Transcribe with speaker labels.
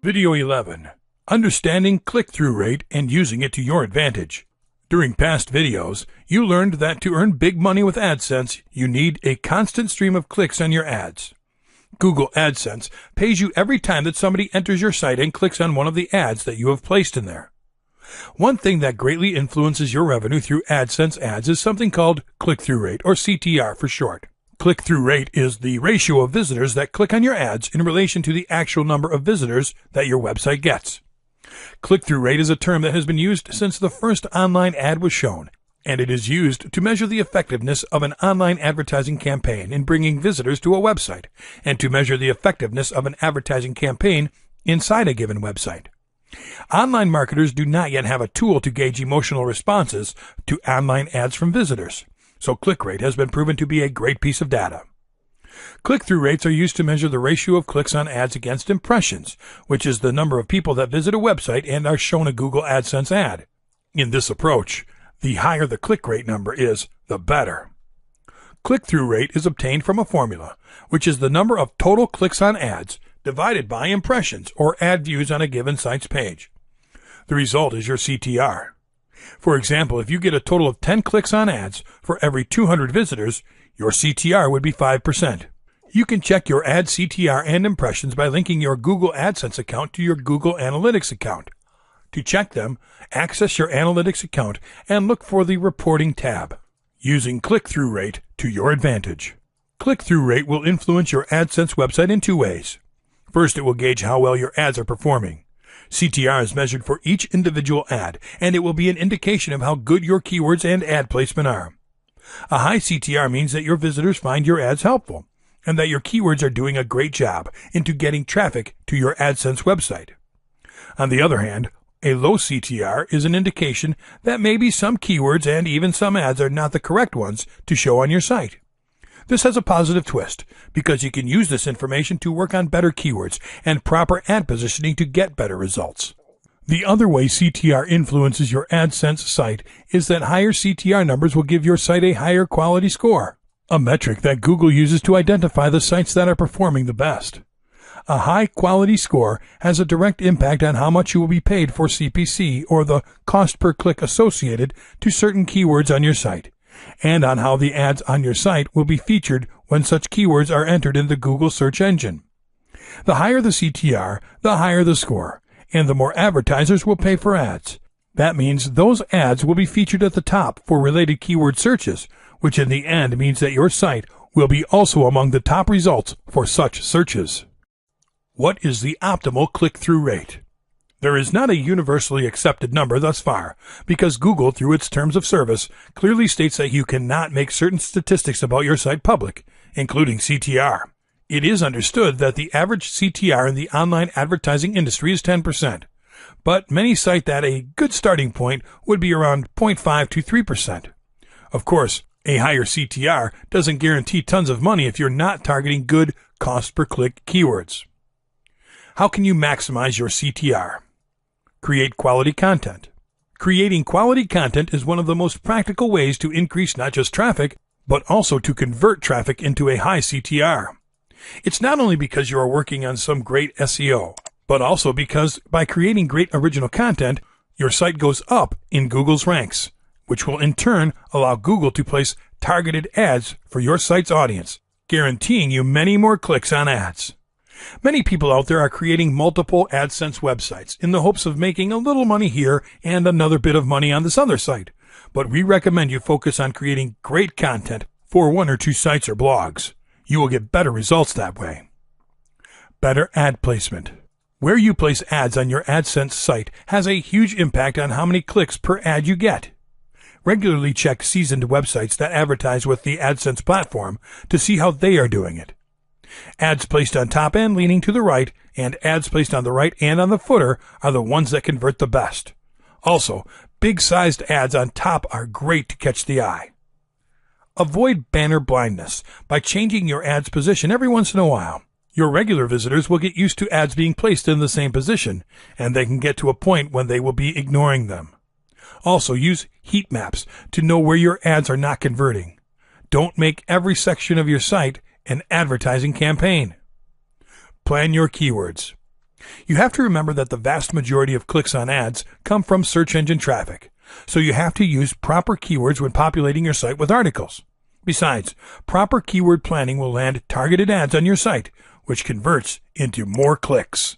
Speaker 1: Video 11. Understanding click-through rate and using it to your advantage. During past videos, you learned that to earn big money with AdSense, you need a constant stream of clicks on your ads. Google AdSense pays you every time that somebody enters your site and clicks on one of the ads that you have placed in there. One thing that greatly influences your revenue through AdSense ads is something called click-through rate, or CTR for short. Click-through rate is the ratio of visitors that click on your ads in relation to the actual number of visitors that your website gets. Click-through rate is a term that has been used since the first online ad was shown, and it is used to measure the effectiveness of an online advertising campaign in bringing visitors to a website, and to measure the effectiveness of an advertising campaign inside a given website. Online marketers do not yet have a tool to gauge emotional responses to online ads from visitors, so click rate has been proven to be a great piece of data. Click-through rates are used to measure the ratio of clicks on ads against impressions, which is the number of people that visit a website and are shown a Google AdSense ad. In this approach, the higher the click rate number is, the better. Click-through rate is obtained from a formula, which is the number of total clicks on ads divided by impressions or ad views on a given site's page. The result is your CTR. For example, if you get a total of 10 clicks on ads for every 200 visitors, your CTR would be 5%. You can check your ad CTR and impressions by linking your Google AdSense account to your Google Analytics account. To check them, access your Analytics account and look for the Reporting tab. Using click-through rate to your advantage. Click-through rate will influence your AdSense website in two ways. First, it will gauge how well your ads are performing. CTR is measured for each individual ad, and it will be an indication of how good your keywords and ad placement are. A high CTR means that your visitors find your ads helpful, and that your keywords are doing a great job into getting traffic to your AdSense website. On the other hand, a low CTR is an indication that maybe some keywords and even some ads are not the correct ones to show on your site. This has a positive twist, because you can use this information to work on better keywords and proper ad positioning to get better results. The other way CTR influences your AdSense site is that higher CTR numbers will give your site a higher quality score, a metric that Google uses to identify the sites that are performing the best. A high quality score has a direct impact on how much you will be paid for CPC, or the cost per click associated to certain keywords on your site, and on how the ads on your site will be featured when such keywords are entered in the Google search engine. The higher the CTR, the higher the score, and the more advertisers will pay for ads. That means those ads will be featured at the top for related keyword searches, which in the end means that your site will be also among the top results for such searches. What is the optimal click-through rate? There is not a universally accepted number thus far, because Google, through its terms of service, clearly states that you cannot make certain statistics about your site public, including CTR. It is understood that the average CTR in the online advertising industry is 10%, but many cite that a good starting point would be around 0.5 to 3%. Of course, a higher CTR doesn't guarantee tons of money if you're not targeting good cost-per-click keywords. How can you maximize your CTR? Create quality content. Creating quality content is one of the most practical ways to increase not just traffic, but also to convert traffic into a high CTR. It's not only because you are working on some great SEO, but also because by creating great original content, your site goes up in Google's ranks, which will in turn allow Google to place targeted ads for your site's audience, guaranteeing you many more clicks on ads. Many people out there are creating multiple AdSense websites in the hopes of making a little money here and another bit of money on this other site, but we recommend you focus on creating great content for one or two sites or blogs. You will get better results that way. Better ad placement. Where you place ads on your AdSense site has a huge impact on how many clicks per ad you get. Regularly check seasoned websites that advertise with the AdSense platform to see how they are doing it. Ads placed on top and leaning to the right, and ads placed on the right and on the footer are the ones that convert the best. Also, big-sized ads on top are great to catch the eye. Avoid banner blindness by changing your ad's position every once in a while. Your regular visitors will get used to ads being placed in the same position, and they can get to a point when they will be ignoring them. Also, use heat maps to know where your ads are not converting. Don't make every section of your site an advertising campaign. Plan your keywords. You have to remember that the vast majority of clicks on ads come from search engine traffic, so you have to use proper keywords when populating your site with articles. Besides, proper keyword planning will land targeted ads on your site, which converts into more clicks.